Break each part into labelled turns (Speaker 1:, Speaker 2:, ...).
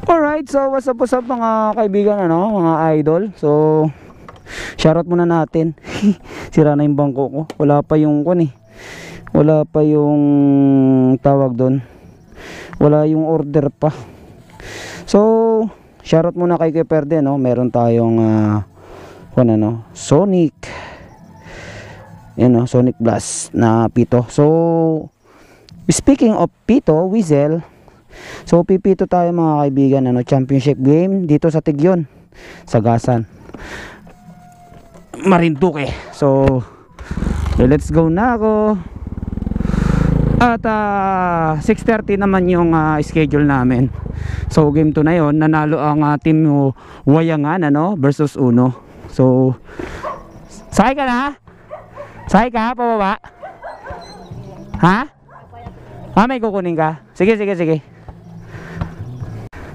Speaker 1: Alright, so what's up mga kaibigan, ano, mga idol. So shoutout muna natin. Sira na yung bangko ko. Wala pa yung wala pa yung tawag doon. Wala yung order pa. So shoutout muna kay Kuya Perde, no. Meron tayong Sonic. Yan, no, Sonic Blast na pito. So speaking of pito, whistle. So pipito tayo mga kaibigan, ano, championship game dito sa Tigyon, Sagasan, Marinduque. So let's go na ako. At 6:30 naman yung schedule namin. So game 2 na yon, nanalo ang team Wayangan, ano, versus Uno. So sakay ka na? Sakay ka pababa? Ha? May kukunin ka? Sige.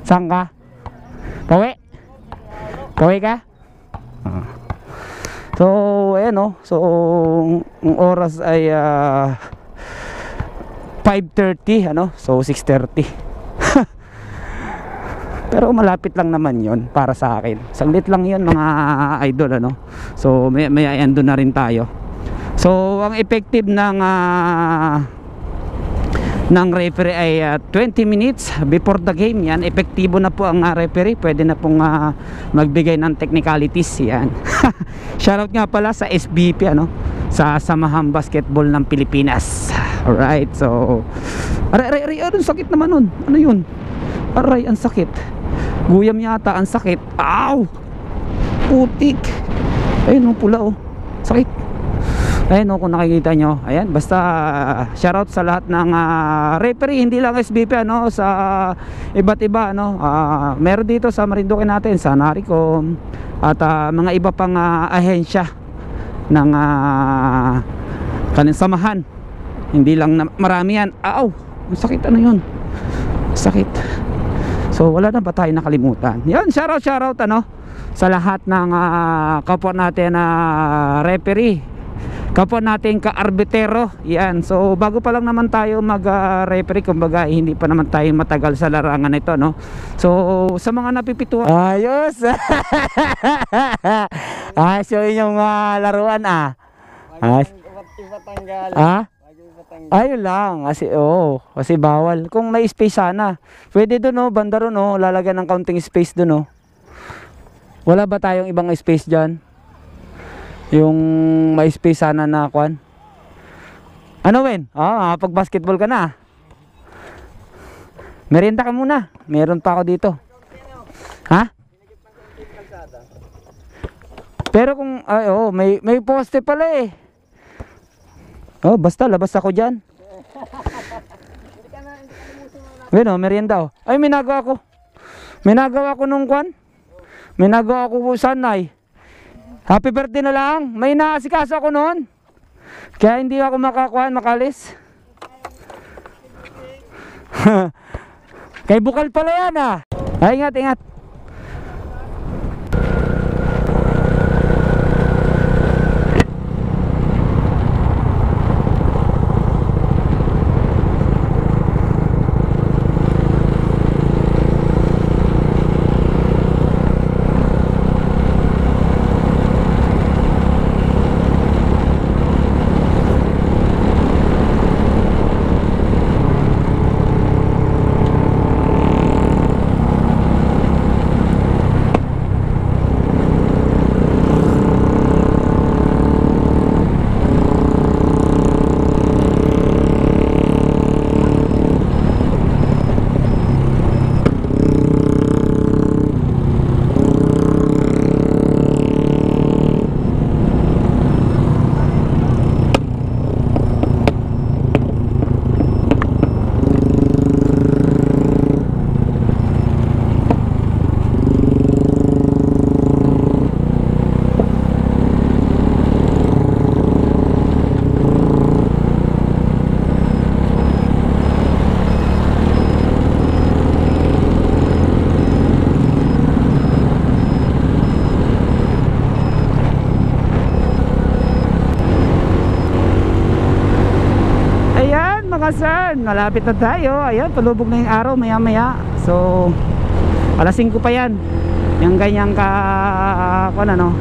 Speaker 1: Saan ka? Pawi? Pawi ka? So ayan, no. So ang oras ay 5:30, ano. So 6:30. Pero malapit lang naman yon para sa akin. Saglit lang yon mga idol, ano. So may ando na rin tayo. So ang effective ng referee ay 20 minutes before the game. Yan, epektibo na po ang referee. Pwede na pong magbigay ng technicalities. Yan. Shoutout nga pala sa SBP, ano, sa Samahang Basketball ng Pilipinas. Alright, so aray, anong sakit naman nun? Ano yun? Aray, ang sakit. Guyam yata, ang sakit. Ow! Putik. Ayun, pula, oh. Sakit. Ayan, kung nakikita nyo, ayan, basta shoutout sa lahat ng referee, hindi lang SBP, ano, sa iba't iba, ano, meron dito sa Marinduque natin, sa Naricom, at mga iba pang ahensya ng samahan. Hindi lang marami yan. Aw, sakit, ano yun? Sakit. So wala na ba tayo nakalimutan? Yan, shoutout, ano, sa lahat ng kapwa natin na referee, kapwa natin ka-arbitero. Yan, so bago pa lang naman tayo mag-referee, kumbaga hindi pa naman tayo matagal sa larangan ito, no. So sa mga napipituan, ayos. So yung laruan ayun lang kasi bawal. Kung may space sana pwede doon, no, banda ron, no, lalagyan ng counting space doon, no. Wala ba tayong ibang space dyan? Yung may space sana na kwan. Ano, Wen? Pag basketball ka na. Merienda ka muna. Meron pa ako dito. Ha? Pero kung may poste pala eh. Basta labas ako diyan. Wen, merienda. Ay, may nagawa ko nung kwan. May nagawa ko sanay. Happy birthday na lang. May naasikaso ako noon. Kaya hindi ako makalis. Kay bukal pala yan, Ay, ingat. mga sir, malapit na tayo. Ayan, palubog na yung araw maya maya. So Alas 5 pa yan. Yung ganyang kung ano,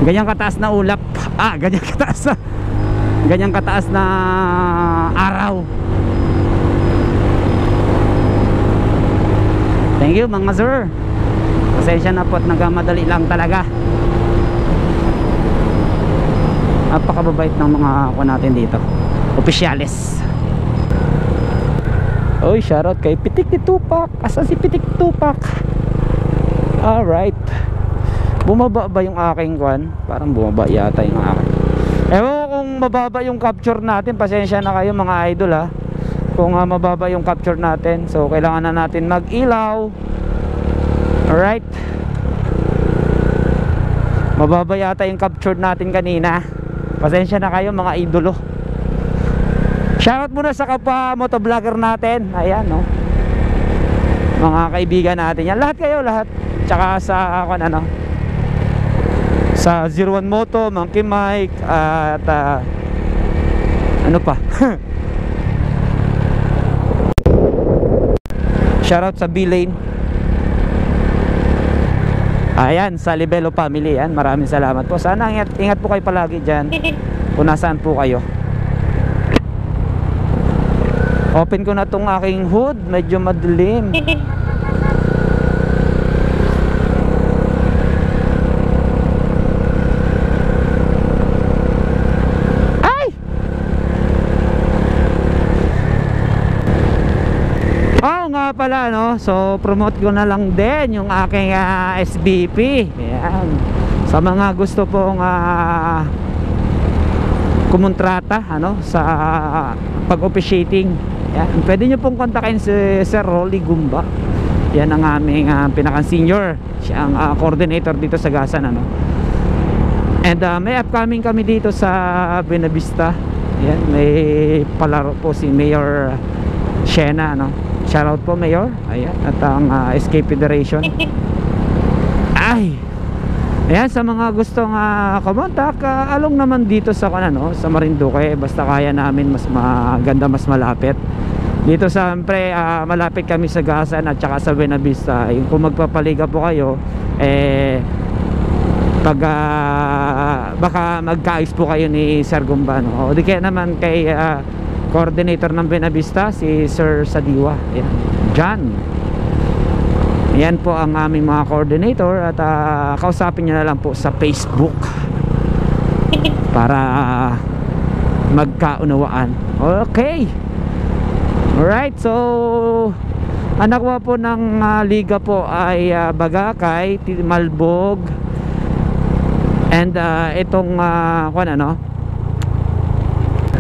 Speaker 1: ganyang kataas na ulap. Ganyang kataas na araw. Thank you mga sir. Pasensya na po at nagmamadali lang talaga. Napakababait ng mga natin dito, opisyales. Oy, shoutout kay Pitik ni Tupac. Asa si Pitik Tupac? Alright. Bumaba ba yung aking kwan? Parang bumaba yata yung aking. Ewan ko kung mababa yung capture natin. Pasensya na kayo mga idol ha, kung mababa yung capture natin. So kailangan na natin mag-ilaw. Alright. Mababa yata yung capture natin kanina. Pasensya na kayo mga idolo. Shoutout muna sa kapwa motovlogger natin. Ayan no, mga kaibigan natin yan. Lahat kayo, lahat. Tsaka sa ano, sa 01 Moto, Monkey Mike, at ano pa shoutout sa B-Lane. Ayan, sa Libelo family yan. Maraming salamat po. Sana ingat po kayo palagi dyan kung nasaan po kayo. Open ko na tong aking hood. Medyo madilim. Ay! Oo nga pala no. So promote ko na lang din yung aking SBP. Ayan. Sa mga gusto pong kumontrata ano, sa pag-officiating. Yan. Pwede nyo pong kontakin si Sir Rolly Gumba. Yan ang aming pinaka-senior. Siya ang coordinator dito sa Gasan ano. And may upcoming kami dito sa Buenavista. Yan, may palaro po si Mayor Shena no. Shoutout po Mayor. Ayan, at ang Escape Federation. Ay. Ayan, sa mga gustong kumontak, along naman dito sa ano, sa Marinduque, basta kaya namin mas maganda, mas malapit. Dito siyempre malapit kami sa Gasan at saka sa Buenavista. Yung kung magpapaliga po kayo pag baka magkaayos po kayo ni Sir Gumba no? O di kaya naman kay coordinator ng Buenavista, si Sir Sadiwa. Ayan, John. Yan po ang aming mga coordinator. At kausapin nyo na lang po sa Facebook para magkaunawaan. Okay. Alright, so ang nakuha po ng liga po ay Bagakay, Malbog, and itong ano,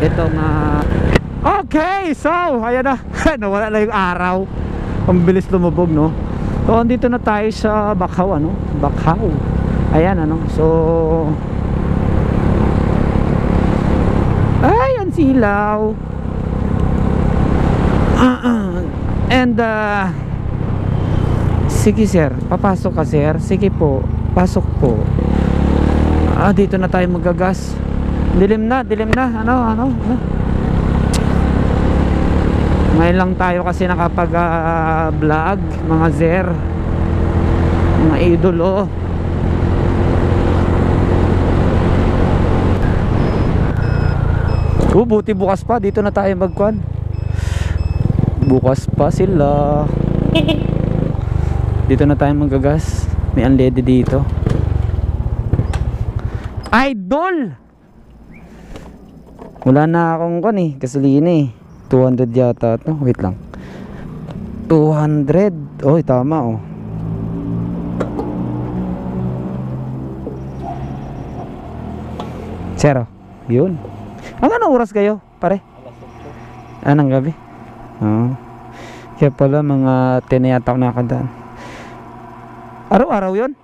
Speaker 1: itong okay, so ayan na. Nawala na yung araw. Ang bilis lumubog no. So andito na tayo sa Bakhaw ano, Bakhaw. Ayan ano. So ay, ang silaw. And sige sir, papasok ka sir. Sige po, pasok po. Dito na tayo magagas. Dilim na ano. Ngayon lang tayo kasi nakapag vlog mga sir, mga idolo. Buti bukas pa, dito na tayo magkuhan. Bukas pa sila. Dito na tayo magagas. May unleaded dito. Idol! Wala na akong kuhan gasolina 200 yata ito. Wait lang. 200. Oh, tama oh. Zero. Yun. Anong oras kayo, pare? Anong gabi? Kaya pala mga 10 yata ako nakakadaan. Araw-araw yun?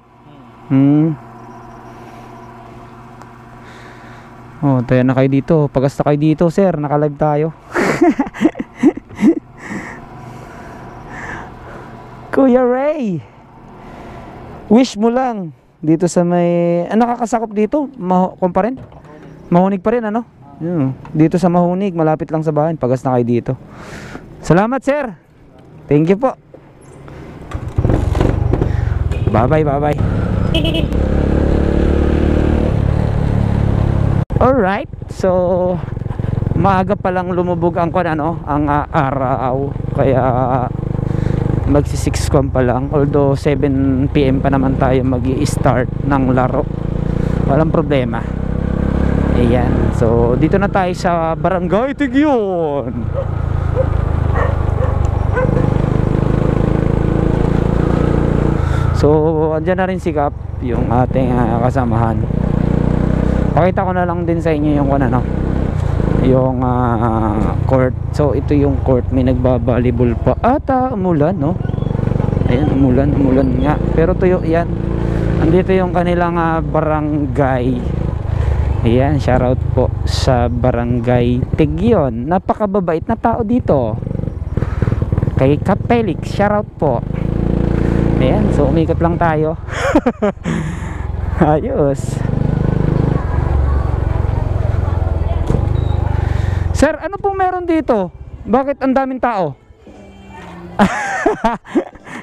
Speaker 1: Oh, tayo na kayo dito. Pagasta kayo dito, sir. Naka-live tayo. Kuya Ray, wish mo lang dito sa may nakakasakop dito. Kung pa rin? Mahunig pa rin ano? Yun, dito sa Mahunig, malapit lang sa bahay. Pagas na kayo dito. Salamat, sir. Thank you po. Bye-bye, bye-bye. Alright, so maaga pa lang lumubog ang ang araw, kaya magsi 6 pa lang, although 7 PM pa naman tayo magi-start ng laro. Walang problema. Ayan, so dito na tayo sa Barangay Tigyon. So andyan na rin si Kap, yung ating kasamahan. Pakita ko na lang din sa inyo yung yung court. So ito yung court, may nagbabalibol pa ata, umulan, no? Ayan, umulan nga, pero tuyo yan. Andito yung kanilang barangay. Ayan, shoutout po sa Barangay Tigyon. Napakababait na tao dito, kay Kapelik, shoutout po. Ayan, so umikot lang tayo. Ayos. Sir, ano pong meron dito? Bakit ang daming tao?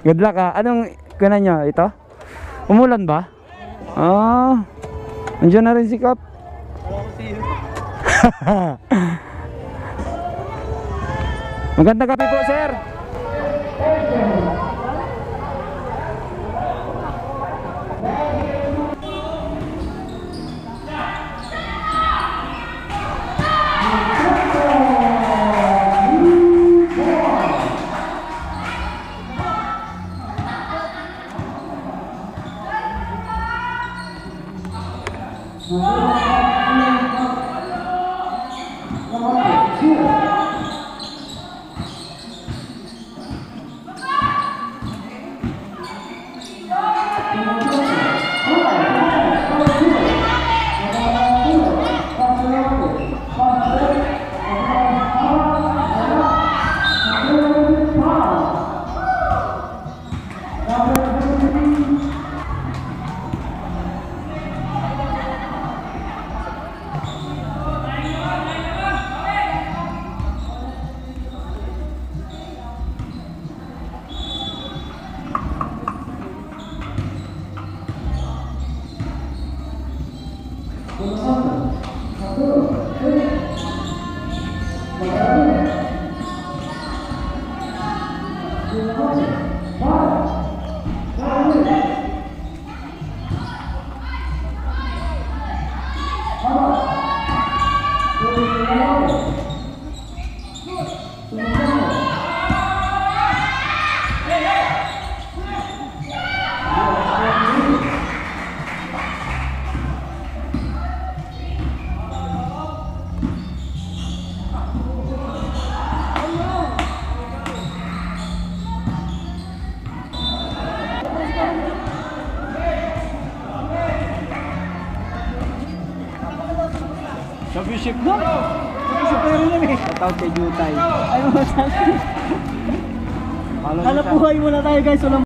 Speaker 1: Good luck ha. Anong kunan nyo? Ito? Umulan ba? Ah, nandiyan na rin si Kap. Magandang gabi po, sir.
Speaker 2: Bishop no? Bishop pero lang eh. Tatawag kay Jutay. Ano masasabi? Hanap buhay muna tayo guys. Walang